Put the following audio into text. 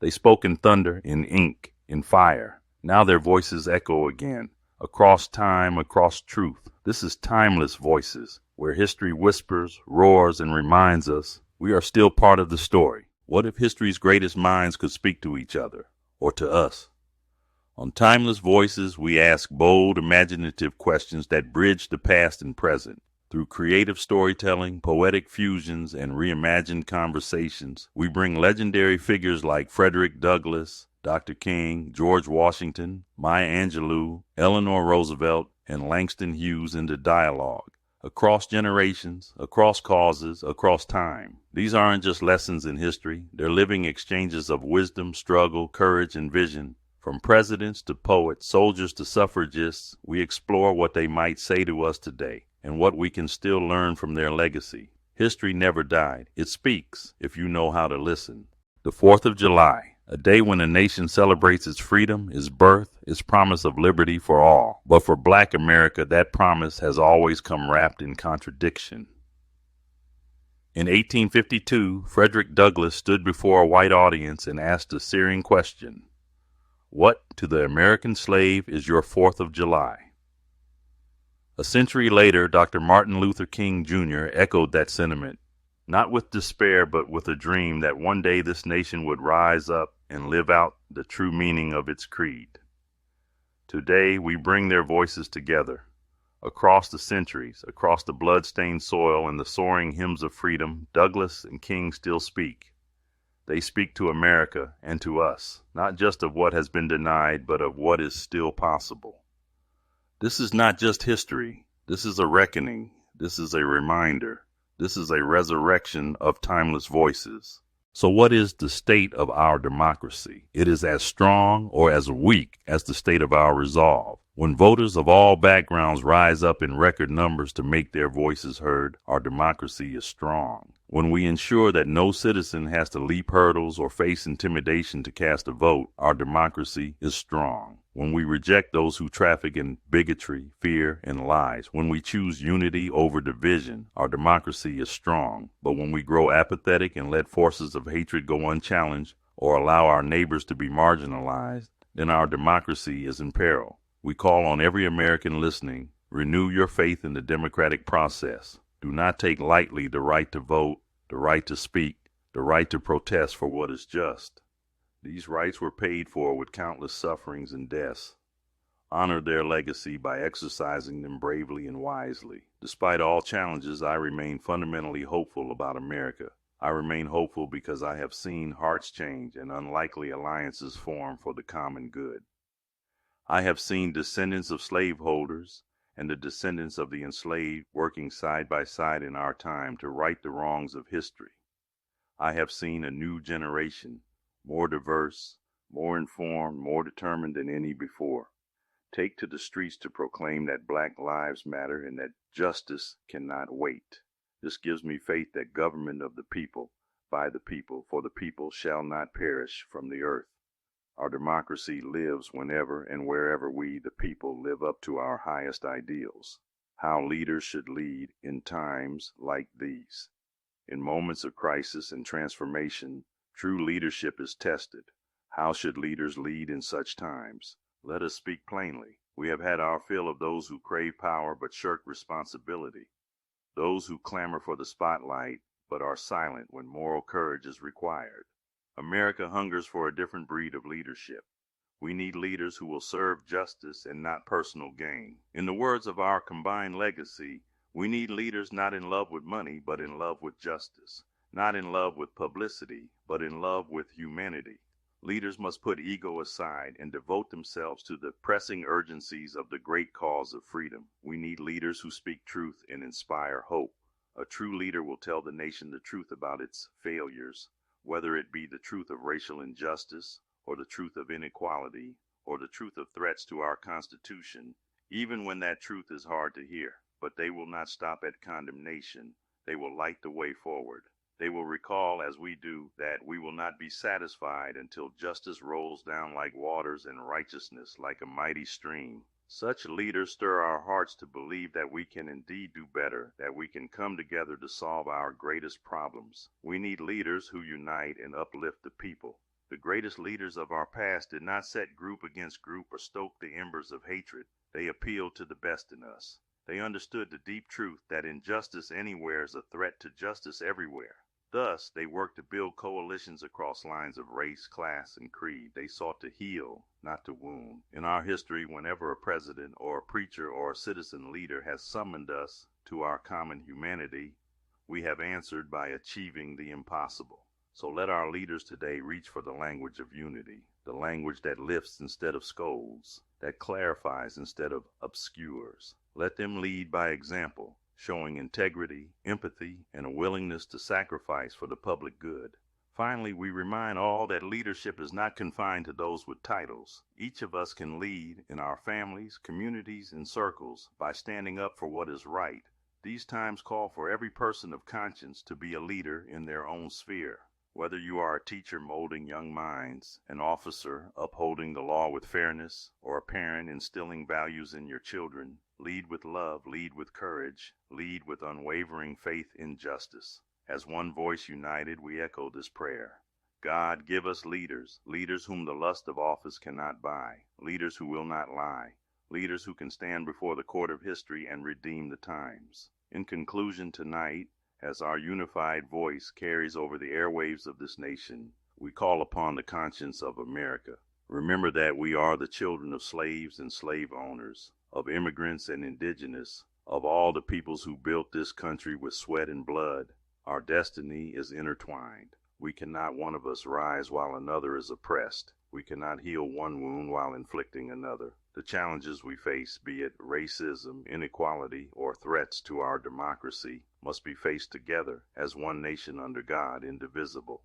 They spoke in thunder, in ink, in fire. Now their voices echo again, across time, across truth. This is timeless voices, where history whispers, roars, and reminds us we are still part of the story. What if history's greatest minds could speak to each other, or to us? On Timeless Voices, we ask bold, imaginative questions that bridge the past and present. Through creative storytelling, poetic fusions, and reimagined conversations, we bring legendary figures like Frederick Douglass, Dr. King, George Washington, Maya Angelou, Eleanor Roosevelt, and Langston Hughes into dialogue. Across generations, across causes, across time. These aren't just lessons in history, they're living exchanges of wisdom, struggle, courage, and vision. From presidents to poets, soldiers to suffragists, we explore what they might say to us today and what we can still learn from their legacy. History never died. It speaks if you know how to listen. The 4th of July, a day when a nation celebrates its freedom, its birth, its promise of liberty for all. But for Black America, that promise has always come wrapped in contradiction. In 1852, Frederick Douglass stood before a white audience and asked a searing question. What to the American slave is your 4th of July? A century later, Dr. Martin Luther King Jr. echoed that sentiment, not with despair but with a dream that one day this nation would rise up and live out the true meaning of its creed. Today, we bring their voices together. Across the centuries, across the blood-stained soil and the soaring hymns of freedom, Douglass and King still speak. They speak to America and to us, not just of what has been denied, but of what is still possible. This is not just history. This is a reckoning. This is a reminder. This is a resurrection of timeless voices. So what is the state of our democracy? It is as strong or as weak as the state of our resolve. When voters of all backgrounds rise up in record numbers to make their voices heard, our democracy is strong. When we ensure that no citizen has to leap hurdles or face intimidation to cast a vote, our democracy is strong. When we reject those who traffic in bigotry, fear, and lies, when we choose unity over division, our democracy is strong. But when we grow apathetic and let forces of hatred go unchallenged or allow our neighbors to be marginalized, then our democracy is in peril. We call on every American listening, renew your faith in the democratic process. Do not take lightly the right to vote, the right to speak, the right to protest for what is just. These rights were paid for with countless sufferings and deaths. Honor their legacy by exercising them bravely and wisely. Despite all challenges, I remain fundamentally hopeful about America. I remain hopeful because I have seen hearts change and unlikely alliances form for the common good. I have seen descendants of slaveholders and the descendants of the enslaved working side by side in our time to right the wrongs of history. I have seen a new generation, more diverse, more informed, more determined than any before, take to the streets to proclaim that Black lives matter and that justice cannot wait. This gives me faith that government of the people, by the people, for the people shall not perish from the earth. Our democracy lives whenever and wherever we, the people, live up to our highest ideals. How leaders should lead in times like these. In moments of crisis and transformation, true leadership is tested. How should leaders lead in such times? Let us speak plainly. We have had our fill of those who crave power but shirk responsibility. Those who clamor for the spotlight but are silent when moral courage is required. America hungers for a different breed of leadership. We need leaders who will serve justice and not personal gain. In the words of our combined legacy, we need leaders not in love with money, but in love with justice. Not in love with publicity, but in love with humanity. Leaders must put ego aside and devote themselves to the pressing urgencies of the great cause of freedom. We need leaders who speak truth and inspire hope. A true leader will tell the nation the truth about its failures, whether it be the truth of racial injustice, or the truth of inequality, or the truth of threats to our Constitution, even when that truth is hard to hear. But they will not stop at condemnation. They will light the way forward. They will recall, as we do, that we will not be satisfied until justice rolls down like waters and righteousness like a mighty stream. Such leaders stir our hearts to believe that we can indeed do better, that we can come together to solve our greatest problems. We need leaders who unite and uplift the people. The greatest leaders of our past did not set group against group or stoke the embers of hatred. They appealed to the best in us. They understood the deep truth that injustice anywhere is a threat to justice everywhere. Thus, they worked to build coalitions across lines of race, class, and creed. They sought to heal, not to wound. In our history, whenever a president or a preacher or a citizen leader has summoned us to our common humanity, we have answered by achieving the impossible. So let our leaders today reach for the language of unity, the language that lifts instead of scolds, that clarifies instead of obscures. Let them lead by example, showing integrity, empathy, and a willingness to sacrifice for the public good. Finally, we remind all that leadership is not confined to those with titles. Each of us can lead in our families, communities, and circles by standing up for what is right. These times call for every person of conscience to be a leader in their own sphere. Whether you are a teacher molding young minds, an officer upholding the law with fairness, or a parent instilling values in your children, lead with love, lead with courage, lead with unwavering faith in justice. As one voice united, we echo this prayer. God, give us leaders, leaders whom the lust of office cannot buy, leaders who will not lie, leaders who can stand before the court of history and redeem the times. In conclusion tonight, as our unified voice carries over the airwaves of this nation, we call upon the conscience of America. Remember that we are the children of slaves and slave owners, of immigrants and indigenous, of all the peoples who built this country with sweat and blood. Our destiny is intertwined. We cannot one of us rise while another is oppressed. We cannot heal one wound while inflicting another. The challenges we face, be it racism, inequality, or threats to our democracy, must be faced together as one nation under God, indivisible.